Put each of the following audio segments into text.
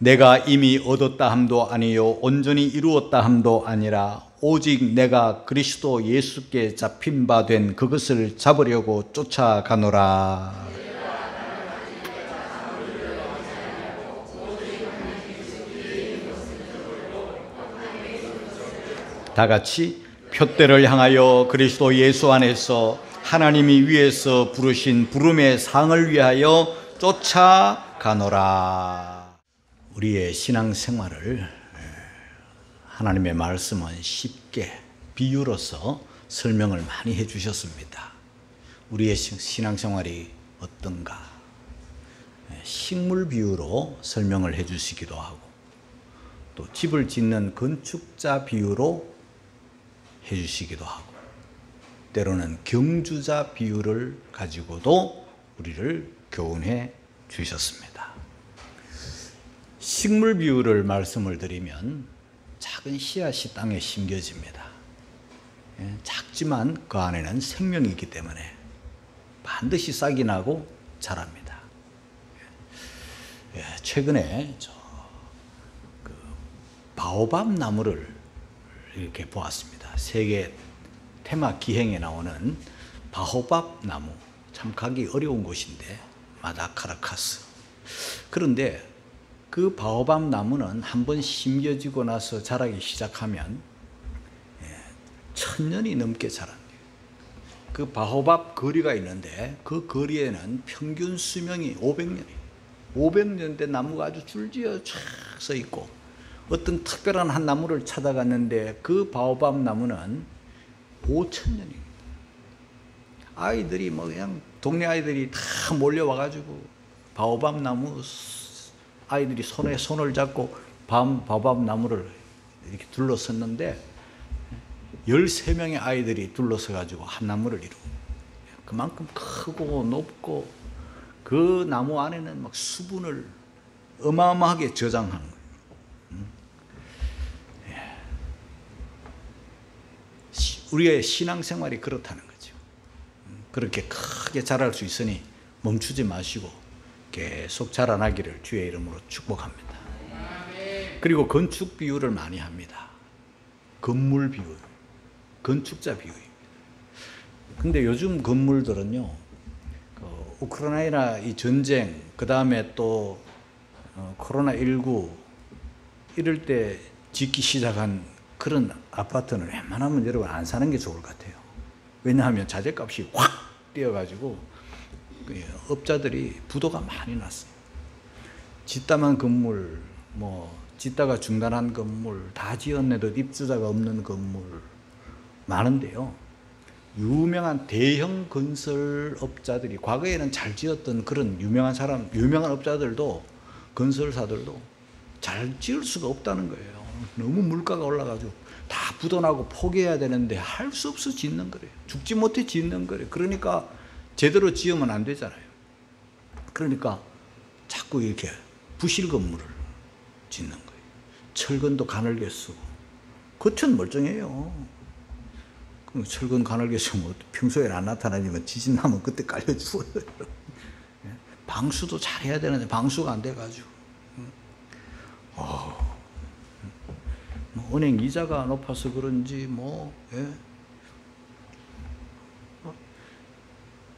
내가 이미 얻었다 함도 아니요 온전히 이루었다 함도 아니라 오직 내가 그리스도 예수께 잡힌 바 된 그것을 잡으려고 쫓아가노라. 다 같이 표대를 향하여 그리스도 예수 안에서 하나님이 위에서 부르신 부름의 상을 위하여 쫓아가노라. 우리의 신앙생활을 하나님의 말씀은 쉽게 비유로서 설명을 많이 해주셨습니다. 우리의 신앙생활이 어떤가? 식물 비유로 설명을 해주시기도 하고, 또 집을 짓는 건축자 비유로 해주시기도 하고, 때로는 경주자 비유를 가지고도 우리를 교훈해 주셨습니다. 식물 비유를 말씀을 드리면 작은 씨앗이 땅에 심겨집니다. 작지만 그 안에는 생명이 있기 때문에 반드시 싹이 나고 자랍니다. 최근에 바오밥 나무를 이렇게 보았습니다. 세계 테마 기행에 나오는 바오밥 나무, 참 가기 어려운 곳인데, 마다카라카스. 그런데 그 바오밥 나무는 한번 심겨지고 나서 자라기 시작하면 1000년이 넘게 자랍니다. 그 바오밥 거리가 있는데 그 거리에는 평균 수명이 500년이에요. 500년 된 나무가 아주 줄지어 쫙 서 있고, 어떤 특별한 한 나무를 찾아갔는데 그 바오밥 나무는 5000년입니다. 아이들이 그냥 동네 아이들이 다 몰려와가지고 바오밥 나무, 아이들이 손에 손을 잡고 바오밥 나무를 이렇게 둘러섰는데 13명의 아이들이 둘러서가지고 한 나무를 이루고, 그만큼 크고 높고 그 나무 안에는 막 수분을 어마어마하게 저장한 거예요. 우리의 신앙생활이 그렇다는 거죠. 그렇게 크게 자랄 수 있으니 멈추지 마시고 계속 자라나기를 주의 이름으로 축복합니다. 그리고 건축 비유를 많이 합니다. 건물 비유, 건축자 비유입니다. 근데 요즘 건물들은요, 우크라이나 이 전쟁, 그 다음에 또 코로나19 이럴 때 짓기 시작한 그런 아파트는 웬만하면 여러분 안 사는 게 좋을 것 같아요. 왜냐하면 자재값이 확 뛰어가지고 업자들이 부도가 많이 났어요. 짓다만 건물, 짓다가 중단한 건물, 다 지었는데도 입주자가 없는 건물 많은데요. 유명한 대형 건설업자들이, 과거에는 잘 지었던 그런 유명한 업자들도, 건설사들도 잘 지을 수가 없다는 거예요. 너무 물가가 올라가지고 다 부도나고 포기해야 되는데 할 수 없어 짓는 거래요. 죽지 못해 짓는 거래요. 그러니까 제대로 지으면 안 되잖아요. 그러니까 자꾸 이렇게 부실 건물을 짓는 거예요. 철근도 가늘게 쓰고, 겉은 멀쩡해요. 철근 가늘게 쓰면 평소에 안 나타나지만 지진 나면 그때 깔려 죽어요. 방수도 잘해야 되는데 방수가 안 돼가지고, 은행 이자가 높아서 그런지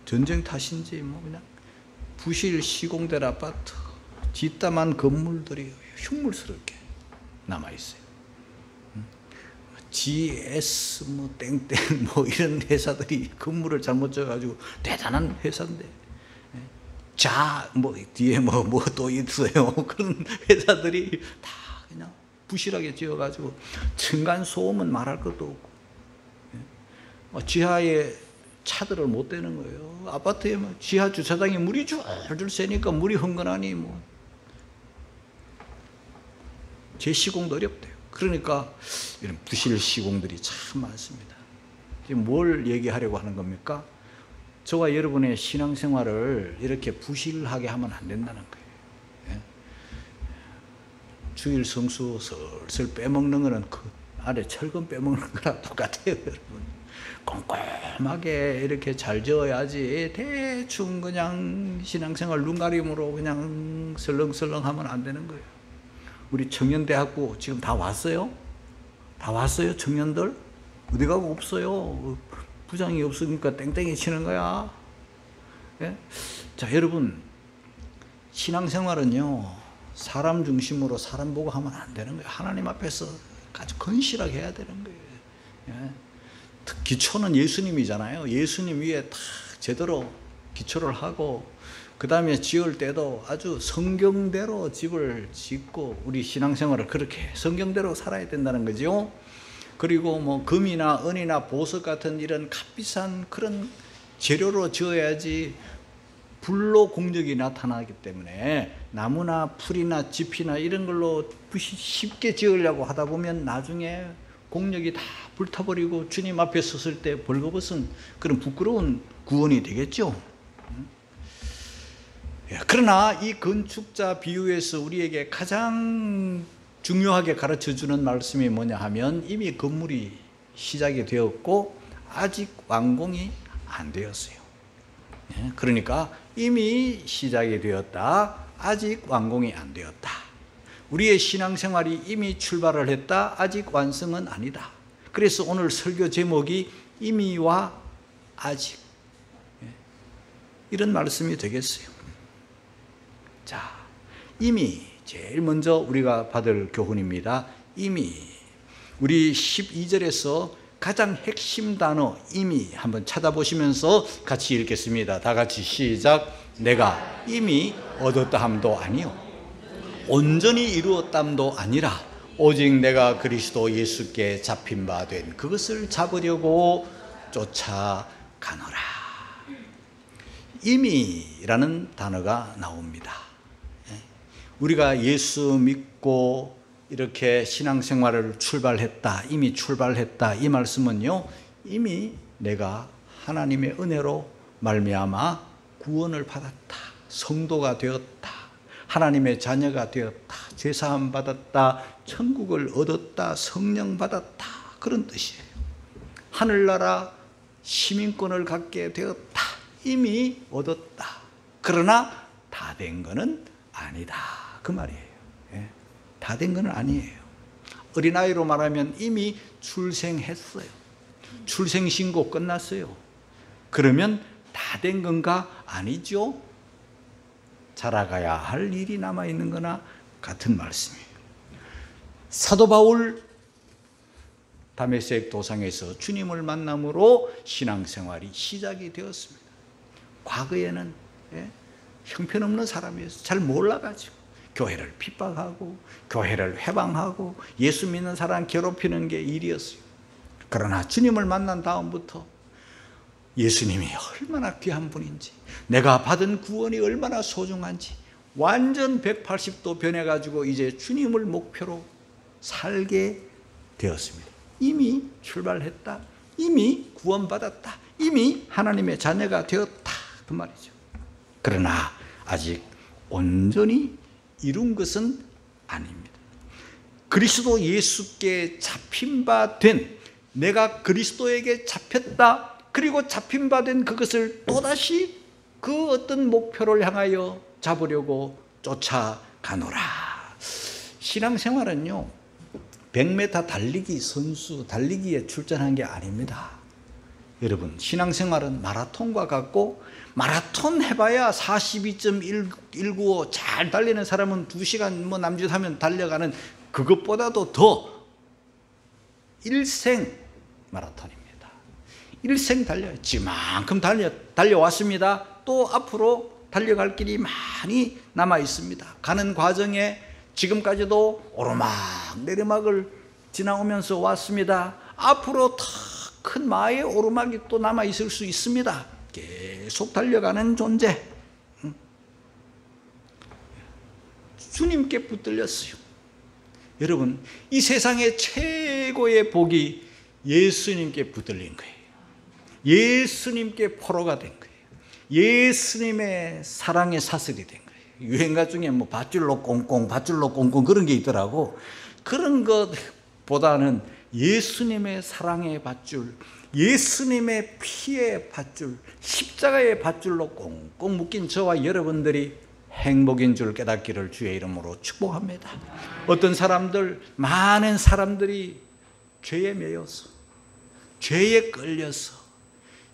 전쟁 탓인지 그냥 부실 시공될 아파트, 짓다만 건물들이 흉물스럽게 남아 있어요. GS 땡땡 이런 회사들이 건물을 잘못 져가지고 대단한 회사인데, 뒤에 또 있어요. 그런 회사들이 다 그냥 부실하게 지어가지고 층간 소음은 말할 것도 없고, 지하에 차들을 못 대는 거예요. 아파트에 지하 주차장에 물이 줄줄 새니까 물이 흥건하니 재시공도 어렵대요. 그러니까 이런 부실 시공들이 참 많습니다. 지금 뭘 얘기하려고 하는 겁니까? 저와 여러분의 신앙생활을 이렇게 부실하게 하면 안 된다는 거예요. 주일 성수 슬슬 빼먹는 거는 그 아래 철근 빼먹는 거랑 똑같아요, 여러분. 꼼꼼하게 이렇게 잘 지어야지 대충 그냥 신앙생활 눈가림으로 그냥 설렁설렁 하면 안 되는 거예요. 우리 청년대학부 지금 다 왔어요? 다 왔어요, 청년들? 어디 가고 없어요. 부장이 없으니까 땡땡이 치는 거야. 예? 자, 여러분, 신앙생활은요, 사람 중심으로 사람 보고 하면 안 되는 거예요. 하나님 앞에서 아주 건실하게 해야 되는 거예요. 예? 기초는 예수님이잖아요. 예수님 위에 다 제대로 기초를 하고, 그 다음에 지을 때도 아주 성경대로 집을 짓고, 우리 신앙생활을 그렇게 성경대로 살아야 된다는 거죠. 그리고 뭐 금이나 은이나 보석 같은 이런 값비싼 그런 재료로 지어야지 불로 공력이 나타나기 때문에 나무나 풀이나 짚이나 이런 걸로 쉽게 지으려고 하다 보면 나중에 공력이 다 불타버리고 주님 앞에 섰을 때 벌거벗은 그런 부끄러운 구원이 되겠죠. 그러나 이 건축자 비유에서 우리에게 가장 중요하게 가르쳐주는 말씀이 뭐냐 하면, 이미 건물이 시작이 되었고 아직 완공이 안 되었어요. 그러니까 이미 시작이 되었다, 아직 완공이 안 되었다. 우리의 신앙생활이 이미 출발을 했다, 아직 완성은 아니다. 그래서 오늘 설교 제목이 이미와 아직, 이런 말씀이 되겠어요. 자, 이미 제일 먼저 우리가 받을 교훈입니다. 이미. 우리 12절에서 가장 핵심 단어 이미 한번 찾아보시면서 같이 읽겠습니다. 다 같이 시작. 내가 이미 얻었다 함도 아니요 온전히 이루었담도 아니라 오직 내가 그리스도 예수께 잡힌 바 된 그것을 잡으려고 쫓아가노라. 이미라는 단어가 나옵니다. 우리가 예수 믿고 이렇게 신앙생활을 출발했다, 이미 출발했다, 이 말씀은요, 이미 내가 하나님의 은혜로 말미암아 구원을 받았다, 성도가 되었다, 하나님의 자녀가 되었다, 죄사함 받았다, 천국을 얻었다, 성령 받았다, 그런 뜻이에요. 하늘나라 시민권을 갖게 되었다, 이미 얻었다. 그러나 다 된 거는 아니다, 그 말이에요. 다 된 건 아니에요. 어린아이로 말하면 이미 출생했어요. 출생신고 끝났어요. 그러면 다 된 건가? 아니죠. 자라가야 할 일이 남아있는 거나 같은 말씀이에요. 사도 바울 다메섹 도상에서 주님을 만남으로 신앙생활이 시작이 되었습니다. 과거에는 형편없는 사람이었어요. 잘 몰라가지고 교회를 핍박하고 교회를 회방하고 예수 믿는 사람 괴롭히는 게 일이었어요. 그러나 주님을 만난 다음부터 예수님이 얼마나 귀한 분인지, 내가 받은 구원이 얼마나 소중한지 완전 180도 변해가지고 이제 주님을 목표로 살게 되었습니다. 이미 출발했다, 이미 구원받았다, 이미 하나님의 자녀가 되었다, 그 말이죠. 그러나 아직 온전히 이룬 것은 아닙니다. 그리스도 예수께 잡힌 바 된, 내가 그리스도에게 잡혔다, 그리고 잡힌 바 된 그것을 또다시 그 어떤 목표를 향하여 잡으려고 쫓아가노라. 신앙생활은요, 100m 달리기 선수, 달리기에 출전한 게 아닙니다. 여러분, 신앙생활은 마라톤과 같고, 마라톤 해봐야 42.195 잘 달리는 사람은 2시간 뭐 남짓하면 달려가는, 그것보다도 더 일생 마라톤입니다. 일생 달려야지. 이만큼 달려왔습니다. 또 앞으로 달려갈 길이 많이 남아 있습니다. 가는 과정에 지금까지도 오르막 내리막을 지나오면서 왔습니다. 앞으로 더 큰 마의 오르막이 또 남아 있을 수 있습니다. 계속 달려가는 존재. 주님께 붙들렸어요. 여러분, 이 세상의 최고의 복이 예수님께 붙들린 거예요. 예수님께 포로가 된 거예요. 예수님의 사랑의 사슬이 된 거예요. 유행가 중에 뭐 밧줄로 꽁꽁, 밧줄로 꽁꽁 그런 게 있더라고. 그런 것보다는 예수님의 사랑의 밧줄, 예수님의 피의 밧줄, 십자가의 밧줄로 꽁꽁 묶인 저와 여러분들이 행복인 줄 깨닫기를 주의 이름으로 축복합니다. 어떤 사람들, 많은 사람들이 죄에 매여서, 죄에 끌려서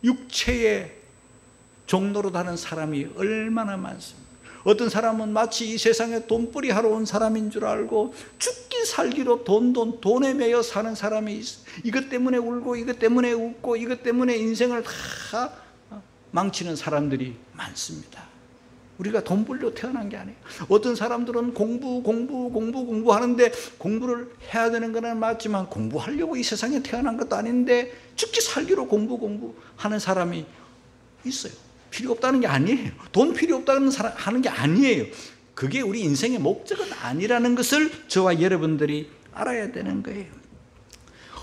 육체의 종로로 다는 사람이 얼마나 많습니다. 어떤 사람은 마치 이 세상에 돈벌이 하러 온 사람인 줄 알고 죽기 살기로 돈에 매여 사는 사람이 있어. 이것 때문에 울고 이것 때문에 웃고 이것 때문에 인생을 다 망치는 사람들이 많습니다. 우리가 돈 벌려 태어난 게 아니에요. 어떤 사람들은 공부하는데 공부를 해야 되는 건 맞지만 공부하려고 이 세상에 태어난 것도 아닌데 죽기 살기로 공부하는 사람이 있어요. 필요 없다는 게 아니에요. 돈 필요 없다는 사람 하는 게 아니에요. 그게 우리 인생의 목적은 아니라는 것을 저와 여러분들이 알아야 되는 거예요.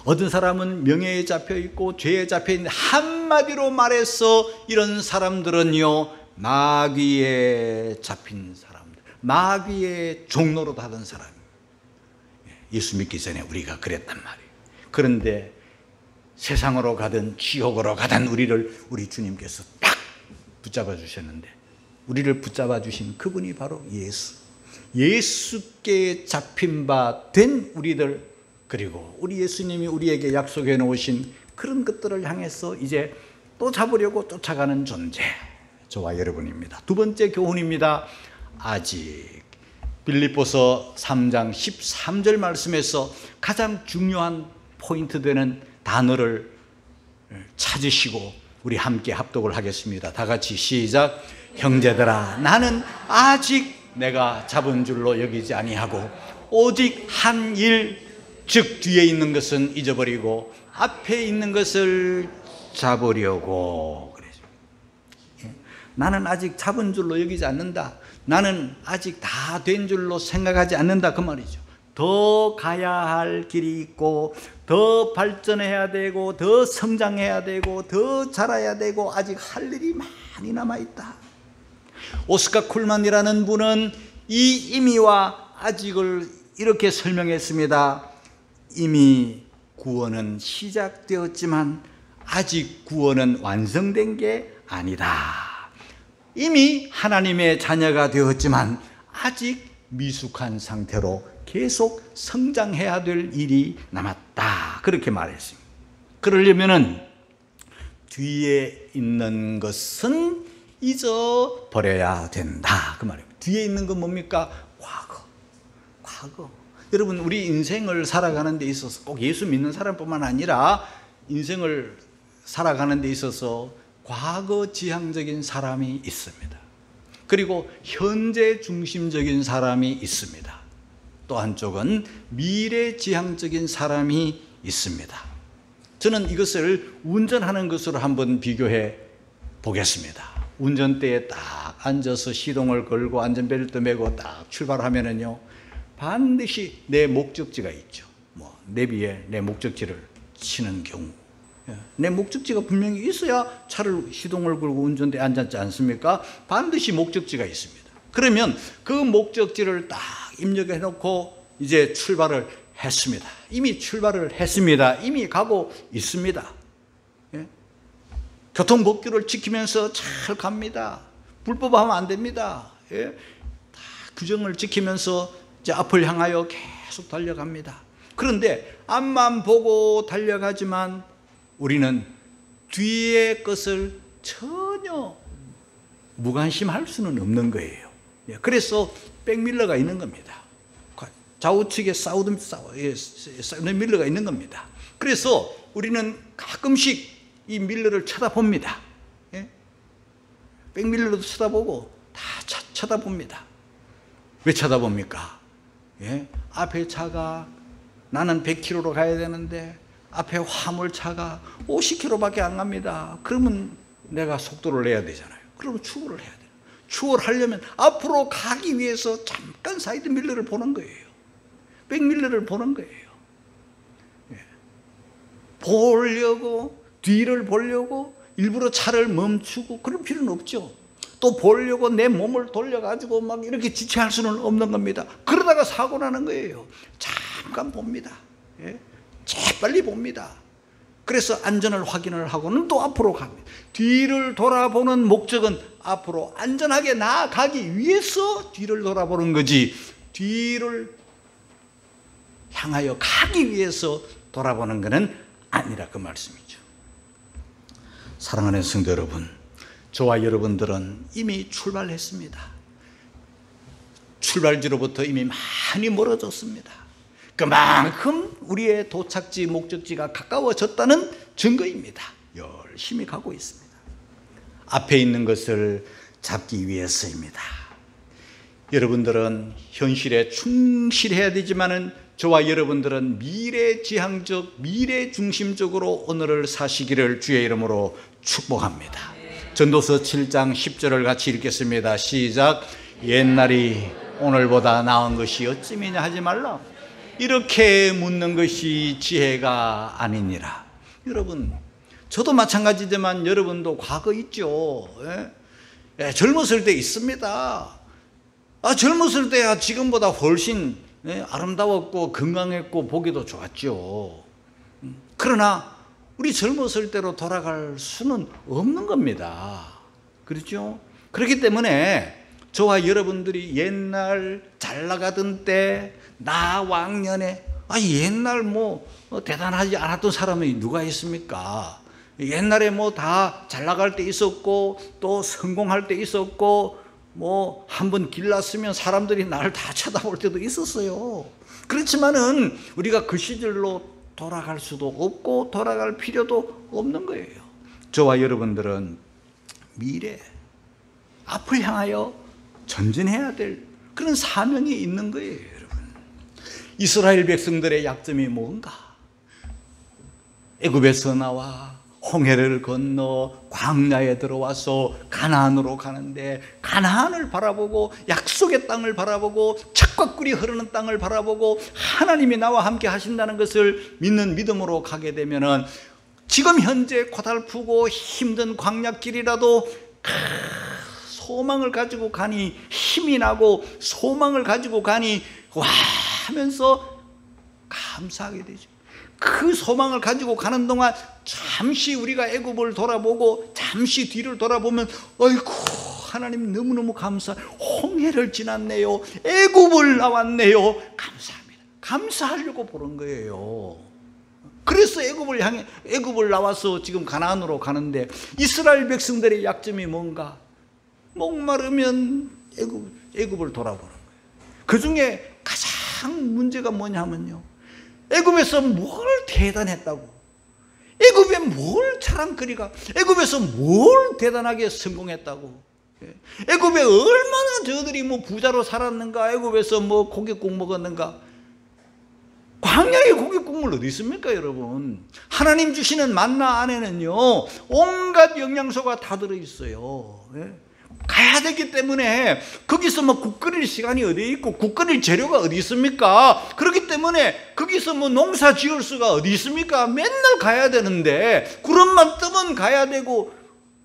어떤 사람은 명예에 잡혀 있고 죄에 잡혀 있는데 한마디로 말해서 이런 사람들은요, 마귀에 잡힌 사람들, 마귀의 종로로 다던 사람. 예수 믿기 전에 우리가 그랬단 말이에요. 그런데 세상으로 가든 지옥으로 가든 우리 주님께서 딱 붙잡아 주셨는데, 우리를 붙잡아 주신 그분이 바로 예수께 잡힌 바 된 우리들, 그리고 우리 예수님이 우리에게 약속해 놓으신 그런 것들을 향해서 이제 또 잡으려고 쫓아가는 존재, 저와 여러분입니다. 두 번째 교훈입니다. 아직 빌립보서 3장 13절 말씀에서 가장 중요한 포인트 되는 단어를 찾으시고 우리 함께 합독을 하겠습니다. 다 같이 시작. 형제들아, 나는 아직 내가 잡은 줄로 여기지 아니하고 오직 한 일, 즉 뒤에 있는 것은 잊어버리고 앞에 있는 것을 잡으려고. 나는 아직 잡은 줄로 여기지 않는다. 나는 아직 다 된 줄로 생각하지 않는다, 그 말이죠. 더 가야 할 길이 있고 더 발전해야 되고 더 성장해야 되고 더 자라야 되고 아직 할 일이 많이 남아있다. 오스카 쿨만이라는 분은 이 이미와 아직을 이렇게 설명했습니다. 이미 구원은 시작되었지만 아직 구원은 완성된 게 아니다. 이미 하나님의 자녀가 되었지만 아직 미숙한 상태로 계속 성장해야 될 일이 남았다, 그렇게 말했습니다. 그러려면은 뒤에 있는 것은 잊어버려야 된다, 그 말이에요. 뒤에 있는 건 뭡니까? 과거. 여러분, 우리 인생을 살아가는 데 있어서 꼭 예수 믿는 사람뿐만 아니라 인생을 살아가는 데 있어서 과거 지향적인 사람이 있습니다. 그리고 현재 중심적인 사람이 있습니다. 또 한쪽은 미래 지향적인 사람이 있습니다. 저는 이것을 운전하는 것으로 한번 비교해 보겠습니다. 운전대에 딱 앉아서 시동을 걸고 안전벨트 매고 딱 출발하면은요, 반드시 내 목적지가 있죠. 내비에 내 목적지를 치는 경우, 내 목적지가 분명히 있어야 차를 시동을 걸고 운전대에 앉았지 않습니까? 반드시 목적지가 있습니다. 그러면 그 목적지를 딱 입력해 놓고 이제 출발을 했습니다. 이미 출발을 했습니다. 이미 가고 있습니다. 교통법규를 지키면서 잘 갑니다. 불법하면 안 됩니다. 다 규정을 지키면서 이제 앞을 향하여 계속 달려갑니다. 그런데 앞만 보고 달려가지만 우리는 뒤의 것을 전혀 무관심할 수는 없는 거예요. 그래서 백밀러가 있는 겁니다. 좌우측에 사우드 밀러가 있는 겁니다. 그래서 우리는 가끔씩 이 밀러를 쳐다봅니다. 백밀러도 쳐다보고 다 쳐다봅니다. 왜 쳐다봅니까? 앞에 차가, 나는 100km로 가야 되는데 앞에 화물차가 50km밖에 안 갑니다. 그러면 내가 속도를 내야 되잖아요. 그러면 추월을 해야 돼요. 추월하려면 앞으로 가기 위해서 잠깐 사이드 밀러를 보는 거예요. 백밀러를 보는 거예요. 보려고, 뒤를 보려고 일부러 차를 멈추고 그럴 필요는 없죠. 또 보려고 내 몸을 돌려가지고 막 이렇게 지체할 수는 없는 겁니다. 그러다가 사고 나는 거예요. 잠깐 봅니다. 재빨리 봅니다. 그래서 안전을 확인을 하고는 또 앞으로 갑니다. 뒤를 돌아보는 목적은 앞으로 안전하게 나아가기 위해서 뒤를 돌아보는 거지, 뒤를 향하여 가기 위해서 돌아보는 것은 아니라 그 말씀이죠. 사랑하는 성도 여러분, 저와 여러분들은 이미 출발했습니다. 출발지로부터 이미 많이 멀어졌습니다. 그만큼 우리의 도착지, 목적지가 가까워졌다는 증거입니다. 열심히 가고 있습니다. 앞에 있는 것을 잡기 위해서입니다. 여러분들은 현실에 충실해야 되지만은 저와 여러분들은 미래지향적, 미래중심적으로 오늘을 사시기를 주의 이름으로 축복합니다. 전도서 7장 10절을 같이 읽겠습니다. 시작. 옛날이 오늘보다 나은 것이 어찌미냐 하지 말라. 이렇게 묻는 것이 지혜가 아니니라. 여러분, 저도 마찬가지지만 여러분도 과거 있죠. 젊었을 때 있습니다. 젊었을 때야 지금보다 훨씬 아름다웠고 건강했고 보기도 좋았죠. 그러나 우리 젊었을 때로 돌아갈 수는 없는 겁니다. 그렇죠? 그렇기 때문에 저와 여러분들이 옛날 잘 나가던 때, 나 왕년에, 옛날 대단하지 않았던 사람이 누가 있습니까? 옛날에 다 잘 나갈 때 있었고, 또 성공할 때 있었고, 한번 길났으면 사람들이 나를 다 쳐다볼 때도 있었어요. 그렇지만은 우리가 그 시절로 돌아갈 수도 없고 돌아갈 필요도 없는 거예요. 저와 여러분들은 미래, 앞을 향하여 전진해야 될 그런 사명이 있는 거예요, 여러분. 이스라엘 백성들의 약점이 뭔가? 애굽에서 나와 홍해를 건너 광야에 들어와서 가나안으로 가는데, 가나안을 바라보고 약속의 땅을 바라보고 젖과 꿀이 흐르는 땅을 바라보고 하나님이 나와 함께 하신다는 것을 믿는 믿음으로 가게 되면은, 지금 현재 고달프고 힘든 광야길이라도 소망을 가지고 가니, 힘이 나고 소망을 가지고 가니 와 하면서 감사하게 되죠. 그 소망을 가지고 가는 동안 잠시 우리가 애굽을 돌아보고 잠시 뒤를 돌아보면, 어이구 하나님 너무너무 감사, 홍해를 지났네요, 애굽을 나왔네요, 감사합니다. 감사하려고 보는 거예요. 그래서 애굽을 나와서 지금 가나안으로 가는데, 이스라엘 백성들의 약점이 뭔가? 목마르면 애굽을 돌아보는 거예요. 그 중에 가장 문제가 뭐냐면요, 애굽에서 뭘 대단했다고, 애굽에 뭘 자랑거리가, 애굽에서 뭘 대단하게 성공했다고, 애굽에 얼마나 저들이 부자로 살았는가, 애굽에서 고깃국 먹었는가. 광야에 고깃국물 어디 있습니까, 여러분? 하나님 주시는 만나 안에는요 온갖 영양소가 다 들어있어요. 가야 되기 때문에 거기서 국 끓일 시간이 어디 있고 국 끓일 재료가 어디 있습니까? 그렇기 때문에 거기서 농사 지을 수가 어디 있습니까? 맨날 가야 되는데, 구름만 뜨면 가야 되고,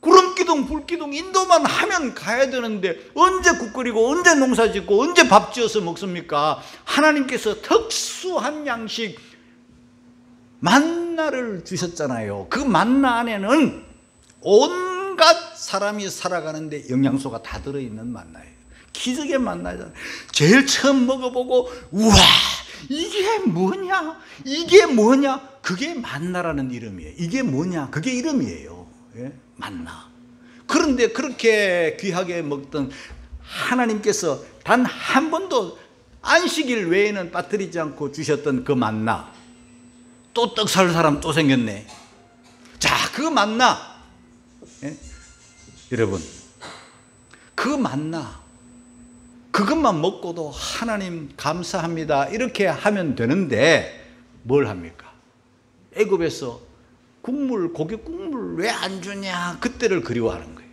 구름기둥 불기둥 인도만 하면 가야 되는데, 언제 국 끓이고 언제 농사 짓고 언제 밥 지어서 먹습니까? 하나님께서 특수한 양식 만나를 주셨잖아요. 그 만나 안에는 온갖 사람이 살아가는데 영양소가 다 들어있는 만나예요. 기적의 만나잖아요. 제일 처음 먹어보고 우와 이게 뭐냐, 이게 뭐냐, 그게 만나라는 이름이에요. 이게 뭐냐, 그게 이름이에요. 만나. 그런데 그렇게 귀하게 먹던 하나님께서 단 한 번도 안식일 외에는 빠뜨리지 않고 주셨던 그 만나, 또 떡 살 사람 또 생겼네. 자, 그 만나, 여러분, 그 만나, 그것만 먹고도 하나님 감사합니다 이렇게 하면 되는데, 뭘 합니까? 애굽에서 고기 국물 왜 안 주냐, 그때를 그리워하는 거예요.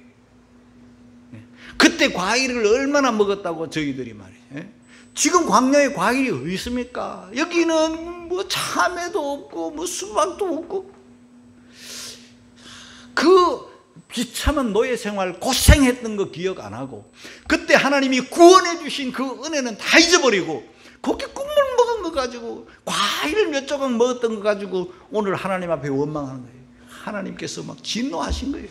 그때 과일을 얼마나 먹었다고 저희들이 말이에요. 지금 광야에 과일이 어디 있습니까? 여기는 참외도 없고 수박도 없고, 그 비참한 노예 생활 고생했던 거 기억 안 하고, 그때 하나님이 구원해 주신 그 은혜는 다 잊어버리고, 고기 국물 먹은 거 가지고, 과일을 몇 조각 먹었던 거 가지고 오늘 하나님 앞에 원망하는 거예요. 하나님께서 막 진노하신 거예요.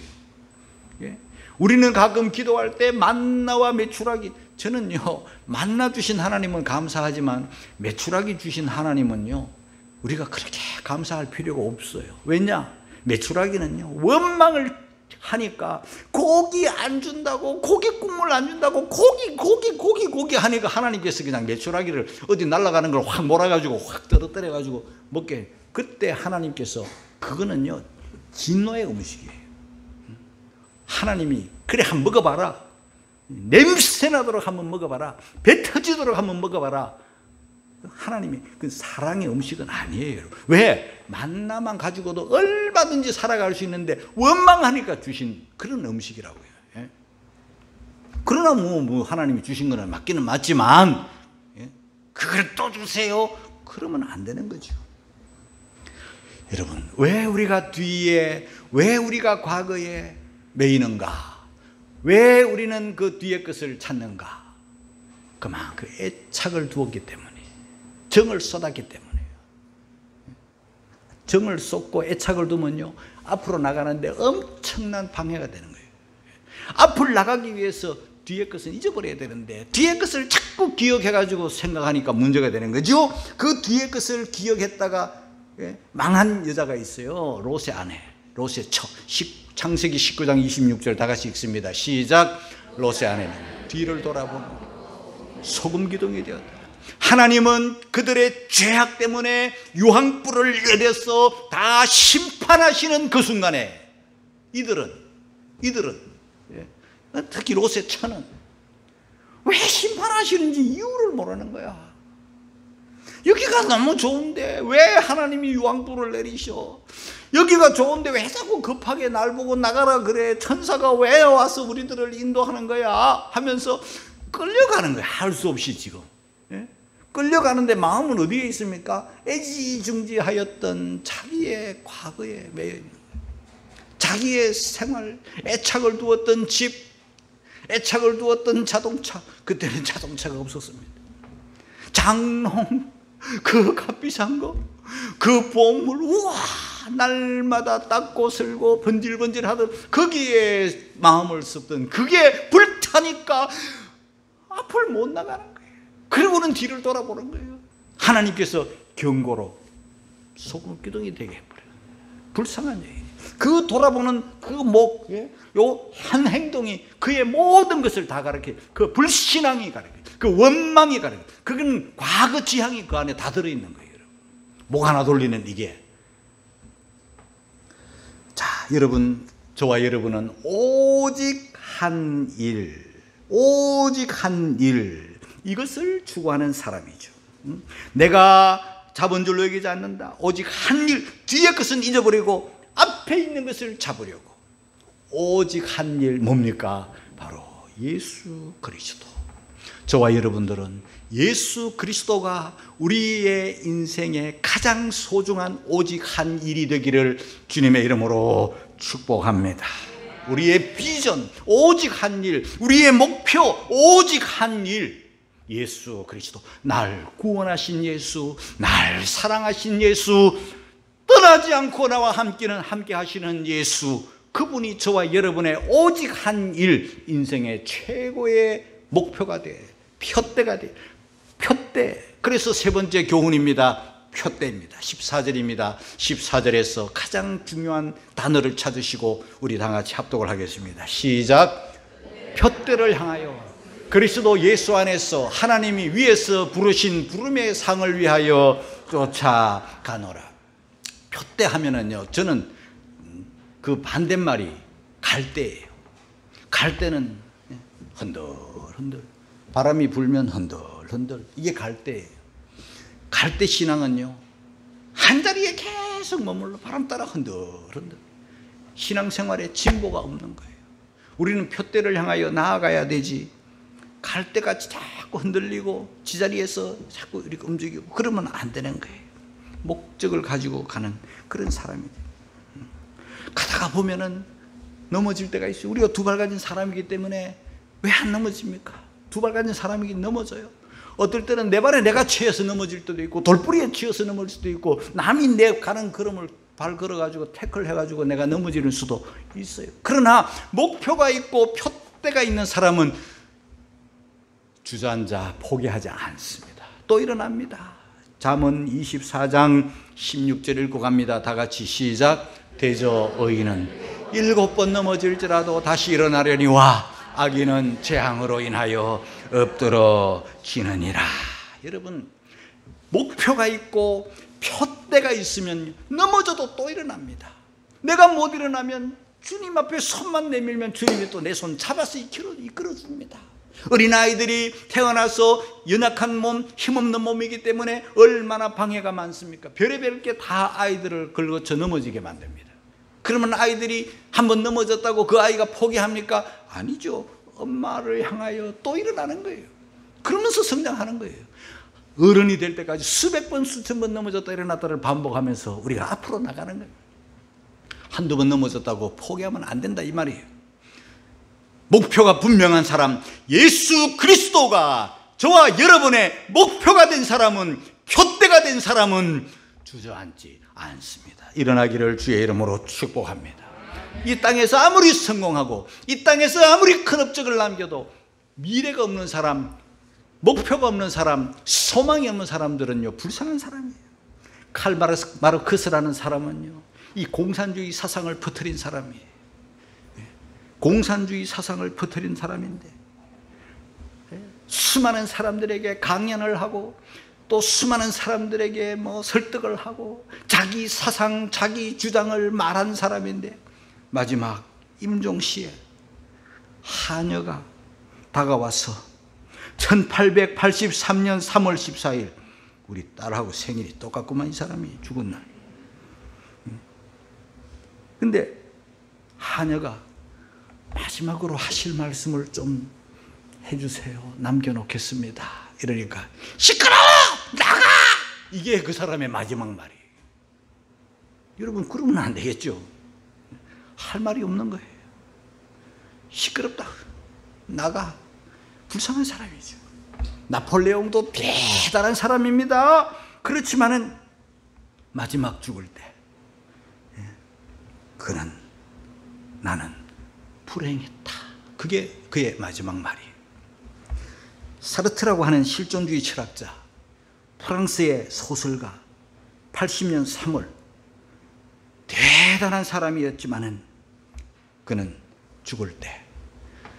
우리는 가끔 기도할 때 만나와 메추라기, 저는요 만나 주신 하나님은 감사하지만 메추라기 주신 하나님은요 우리가 그렇게 감사할 필요가 없어요. 왜냐? 메추라기는요 원망을 하니까 고기 안 준다고, 고기 국물 안 준다고 고기 하니까 하나님께서 그냥 메추라기를 어디 날아가는 걸 확 몰아가지고 확 떨어뜨려가지고 먹게. 그때 하나님께서, 그거는요 진노의 음식이에요. 하나님이 그래 한번 먹어봐라, 냄새 나도록 한번 먹어봐라, 배 터지도록 한번 먹어봐라. 하나님이 그 사랑의 음식은 아니에요. 왜? 만나만 가지고도 얼마든지 살아갈 수 있는데 원망하니까 주신 그런 음식이라고요. 예? 그러나 뭐 하나님이 주신 거는 맞기는 맞지만, 예? 그걸 또 주세요? 그러면 안 되는 거죠. 여러분, 왜 우리가 뒤에, 왜 우리가 과거에 매이는가? 왜 우리는 그 뒤에 것을 찾는가? 그만큼 애착을 두었기 때문에, 정을 쏟았기 때문에요. 정을 쏟고 애착을 두면요 앞으로 나가는데 엄청난 방해가 되는 거예요. 앞을 나가기 위해서 뒤에 것은 잊어버려야 되는데 뒤에 것을 자꾸 기억해가지고 생각하니까 문제가 되는 거죠. 그 뒤에 것을 기억했다가 망한 여자가 있어요. 롯의 아내, 롯의 처. 창세기 19장 26절 다 같이 읽습니다. 시작. 롯의 아내는 뒤를 돌아보고 소금 기둥이 되었다. 하나님은 그들의 죄악 때문에 유황불을 내려서 다 심판하시는 그 순간에 이들은 특히 롯의 처는 왜 심판하시는지 이유를 모르는 거야. 여기가 너무 좋은데 왜 하나님이 유황불을 내리셔? 여기가 좋은데 왜 자꾸 급하게 날 보고 나가라 그래? 천사가 왜 와서 우리들을 인도하는 거야? 하면서 끌려가는 거야. 할 수 없이 지금. 끌려가는데 마음은 어디에 있습니까? 애지중지하였던 자기의 과거에 매여 있는 거예요. 자기의 생활, 애착을 두었던 집, 애착을 두었던 자동차. 그때는 자동차가 없었습니다. 장롱, 그 값비싼 거, 그 보물, 우와, 날마다 닦고 쓸고 번질번질하던 거기에 마음을 썼던, 그게 불타니까 앞을 못 나가는 거예요. 그리고는 뒤를 돌아보는 거예요. 하나님께서 경고로 소금 기둥이 되게 해버려요. 불쌍한 얘기예요. 그 돌아보는 그 목, 요 한 행동이 그의 모든 것을 다 가르쳐요. 그 불신앙이 가르쳐요. 그 원망이 가르쳐요. 그건 과거 지향이 그 안에 다 들어있는 거예요. 목 하나 돌리는 이게. 자, 여러분, 저와 여러분은 오직 한 일, 이것을 추구하는 사람이죠. 내가 잡은 줄로 여기지 않는다. 오직 한 일, 뒤의 것은 잊어버리고 앞에 있는 것을 잡으려고. 오직 한 일, 뭡니까? 바로 예수 그리스도. 저와 여러분들은 예수 그리스도가 우리의 인생의 가장 소중한 오직 한 일이 되기를 주님의 이름으로 축복합니다. 우리의 비전, 오직 한 일, 우리의 목표, 오직 한 일. 예수 그리스도, 날 구원하신 예수, 날 사랑하신 예수, 떠나지 않고 나와 함께 하시는 예수, 그분이 저와 여러분의 오직 한 일, 인생의 최고의 목표가 돼, 표대가 돼, 표대. 그래서 세 번째 교훈입니다. 표대입니다. 14절입니다. 14절에서 가장 중요한 단어를 찾으시고 우리 다 같이 합독을 하겠습니다. 시작. 표대를 향하여 그리스도 예수 안에서 하나님이 위에서 부르신 부름의 상을 위하여 쫓아가노라. 표대 하면은요, 저는 그 반대말이 갈대예요. 갈대는 흔들흔들, 바람이 불면 흔들흔들, 이게 갈대예요. 갈대 신앙은요, 한 자리에 계속 머물러 바람 따라 흔들흔들. 신앙생활에 진보가 없는 거예요. 우리는 표대를 향하여 나아가야 되지, 갈대같이 자꾸 흔들리고 지자리에서 자꾸 이렇게 움직이고 그러면 안 되는 거예요. 목적을 가지고 가는 그런 사람이죠. 가다가 보면은 넘어질 때가 있어요. 우리가 두 발 가진 사람이기 때문에 왜 안 넘어집니까? 두 발 가진 사람이긴 넘어져요. 어떨 때는 내 발에 내가 치여서 넘어질 때도 있고, 돌뿌리에 치여서 넘어질 수도 있고, 남이 내 가는 걸음을 발 걸어가지고 태클 해가지고 내가 넘어지는 수도 있어요. 그러나 목표가 있고 표대가 있는 사람은 주저앉아 포기하지 않습니다. 또 일어납니다. 잠언 24장 16절 읽고 갑니다. 다 같이 시작. 대저 의인은 7번 넘어질지라도 다시 일어나려니와 악인은 재앙으로 인하여 엎드러지느니라. 여러분, 목표가 있고 표대가 있으면 넘어져도 또 일어납니다. 내가 못 일어나면 주님 앞에 손만 내밀면 주님이 또 내 손 잡아서 이끌어줍니다. 어린아이들이 태어나서 연약한 몸, 힘없는 몸이기 때문에 얼마나 방해가 많습니까? 별의별 게 다 아이들을 긁어쳐 넘어지게 만듭니다. 그러면 아이들이 한번 넘어졌다고 그 아이가 포기합니까? 아니죠. 엄마를 향하여 또 일어나는 거예요. 그러면서 성장하는 거예요. 어른이 될 때까지 수백 번, 수천 번 넘어졌다 일어났다를 반복하면서 우리가 앞으로 나가는 거예요. 한두 번 넘어졌다고 포기하면 안 된다 이 말이에요. 목표가 분명한 사람, 예수 그리스도가 저와 여러분의 목표가 된 사람은, 표대가 된 사람은 주저앉지 않습니다. 일어나기를 주의 이름으로 축복합니다. 이 땅에서 아무리 성공하고 이 땅에서 아무리 큰 업적을 남겨도 미래가 없는 사람, 목표가 없는 사람, 소망이 없는 사람들은요 불쌍한 사람이에요. 칼 마르크스라는 사람은요 이 공산주의 사상을 퍼뜨린 사람이에요. 공산주의 사상을 퍼뜨린 사람인데 수많은 사람들에게 강연을 하고 또 수많은 사람들에게 설득을 하고 자기 사상, 자기 주장을 말한 사람인데 마지막 임종시에 한여가 다가와서 1883년 3월 14일 우리 딸하고 생일이 똑같구만. 이 사람이 죽은 날. 근데 한여가 마지막으로 하실 말씀을 좀 해주세요. 남겨놓겠습니다. 이러니까 시끄러워! 나가! 이게 그 사람의 마지막 말이에요. 여러분 그러면 안 되겠죠. 할 말이 없는 거예요. 시끄럽다. 나가. 불쌍한 사람이죠. 나폴레옹도 대단한 사람입니다. 그렇지만은 마지막 죽을 때 그는 나는 불행했다. 그게 그의 마지막 말이에요. 사르트라고 하는 실존주의 철학자, 프랑스의 소설가, 80년 3월 대단한 사람이었지만은 그는 죽을 때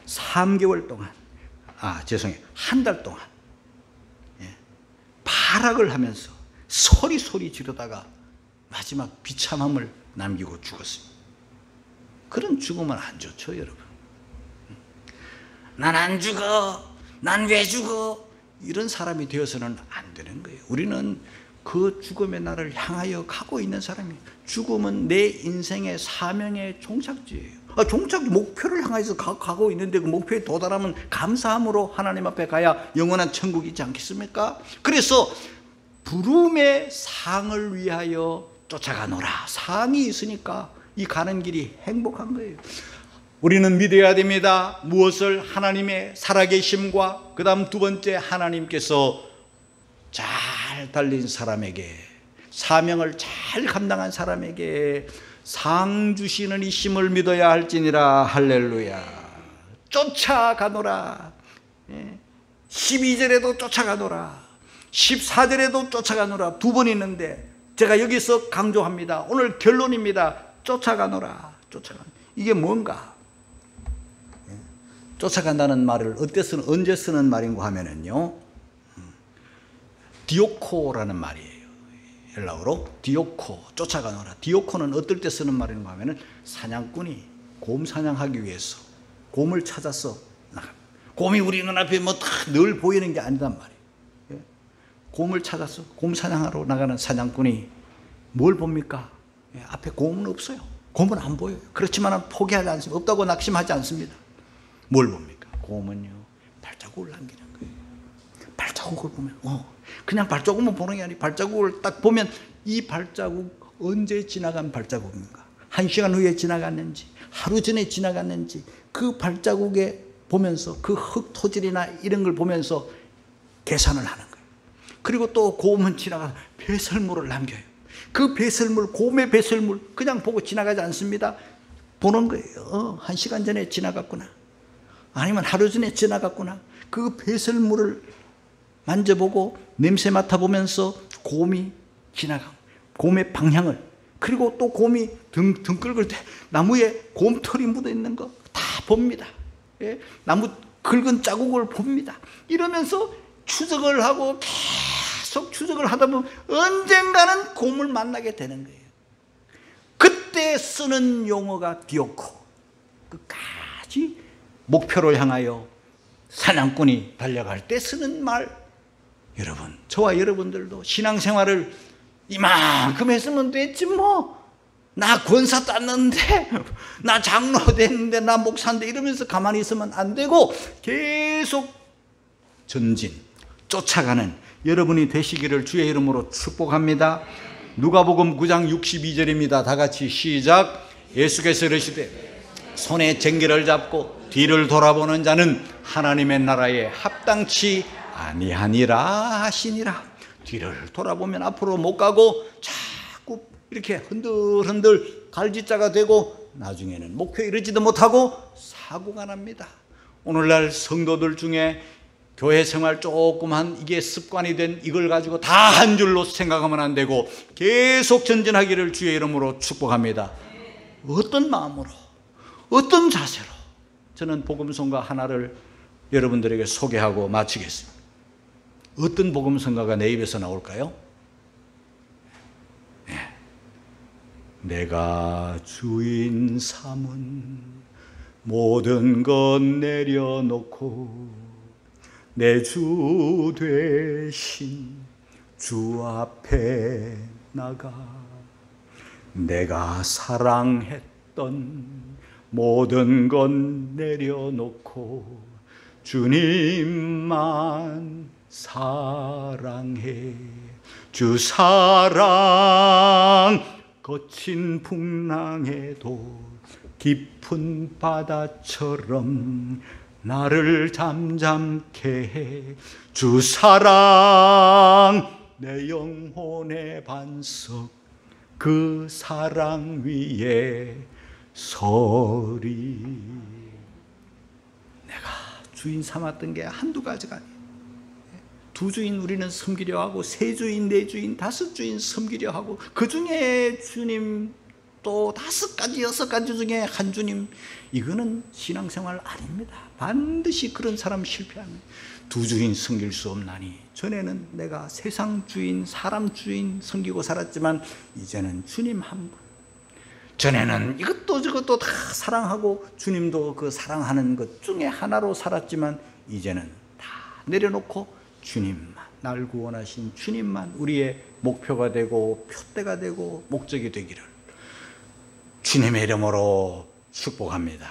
3개월 동안 한 달 동안 발악을 하면서 소리 지르다가 마지막 비참함을 남기고 죽었습니다. 그런 죽으면 안 좋죠, 여러분. 난 안 죽어. 난 왜 죽어? 이런 사람이 되어서는 안 되는 거예요. 우리는 그 죽음의 날을 향하여 가고 있는 사람이에요. 죽음은 내 인생의 사명의 종착지예요. 목표를 향해서 가고 있는데 그 목표에 도달하면 감사함으로 하나님 앞에 가야 영원한 천국이 있지 않겠습니까? 그래서 부름의 상을 위하여 쫓아가노라. 상이 있으니까 이 가는 길이 행복한 거예요. 우리는 믿어야 됩니다. 무엇을? 하나님의 살아계심과 그 다음 두 번째, 하나님께서 잘 달린 사람에게, 사명을 잘 감당한 사람에게 상 주시는 이 심을 믿어야 할지니라. 할렐루야. 쫓아가노라. 12절에도 쫓아가노라. 14절에도 쫓아가노라. 두 번 있는데 제가 여기서 강조합니다. 오늘 결론입니다. 쫓아가노라. 이게 뭔가? 쫓아간다는 말을 언제 쓰는 말인가 하면은요, 디오코라는 말이에요. 헬라어로 디오코, 쫓아가노라. 디오코는 어떨 때 쓰는 말인가 하면은 사냥꾼이 곰 사냥하기 위해서 곰을 찾아서 나갑니다. 곰이 우리 눈앞에 늘 보이는 게 아니단 말이에요. 곰을 찾아서 곰 사냥하러 나가는 사냥꾼이 뭘 봅니까? 앞에 곰은 없어요. 곰은 안 보여요. 그렇지만 포기하지 않습니다. 없다고 낙심하지 않습니다. 뭘 봅니까? 곰은요, 발자국을 남기는 거예요. 발자국을 보면 그냥 발자국만 보는 게 아니고 발자국을 딱 보면 이 발자국 언제 지나간 발자국인가? 1시간 후에 지나갔는지, 하루 전에 지나갔는지, 그 발자국에 보면서 그 흙토질이나 이런 걸 보면서 계산을 하는 거예요. 그리고 또 곰은 지나가서 배설물을 남겨요. 그 배설물, 곰의 배설물 그냥 보고 지나가지 않습니다. 보는 거예요. 1시간 전에 지나갔구나, 아니면 하루 전에 지나갔구나. 그 배설물을 만져보고 냄새 맡아보면서 곰이 지나가고, 곰의 방향을, 그리고 또 곰이 등 긁을 때 나무에 곰털이 묻어있는 거 다 봅니다. 예? 나무 긁은 자국을 봅니다. 이러면서 추적을 하고 계속 추적을 하다 보면 언젠가는 곰을 만나게 되는 거예요. 그때 쓰는 용어가 디오코, 끝까지 목표를 향하여 사냥꾼이 달려갈 때 쓰는 말. 여러분, 저와 여러분들도 신앙생활을 이만큼 했으면 됐지 뭐. 나 권사 땄는데, 나 장로 됐는데, 나 목사인데 이러면서 가만히 있으면 안 되고 계속 전진, 쫓아가는 여러분이 되시기를 주의 이름으로 축복합니다. 누가복음 9장 62절입니다. 다 같이 시작. 예수께서 이르시되 손에 쟁기를 잡고 뒤를 돌아보는 자는 하나님의 나라에 합당치 아니하니라 하시니라. 뒤를 돌아보면 앞으로 못 가고 자꾸 이렇게 흔들흔들 갈지자가 되고 나중에는 목표에 이르지도 못하고 사고가 납니다. 오늘날 성도들 중에 교회 생활 조금만 이게 습관이 된 이걸 가지고 다 한 줄로 생각하면 안 되고 계속 전진하기를 주의 이름으로 축복합니다. 어떤 마음으로, 어떤 자세로. 저는 복음성가 하나를 여러분들에게 소개하고 마치겠습니다. 어떤 복음성가가 내 입에서 나올까요? 네. 내가 주인 삼은 모든 것 내려놓고 내 주 되신 주 앞에 나가 내가 사랑했던 모든 것 내려놓고 주님만 사랑해. 주 사랑 거친 풍랑에도 깊은 바다처럼 나를 잠잠케 해. 주 사랑 내 영혼의 반석, 그 사랑 위에 서리. 내가 주인 삼았던 게 한두 가지가 아니에요. 두 주인 우리는 섬기려 하고, 세 주인, 네 주인, 다섯 주인 섬기려 하고, 그 중에 주님 또 5가지, 6가지 중에 한 주님, 이거는 신앙생활 아닙니다. 반드시 그런 사람 실패합니다. 두 주인 섬길 수 없나니. 전에는 내가 세상 주인, 사람 주인 섬기고 살았지만 이제는 주님 한 분. 전에는 이것도 저것도 다 사랑하고 주님도 그 사랑하는 것 중에 하나로 살았지만 이제는 다 내려놓고 주님만, 날 구원하신 주님만 우리의 목표가 되고 표대가 되고 목적이 되기를 주님의 이름으로 축복합니다.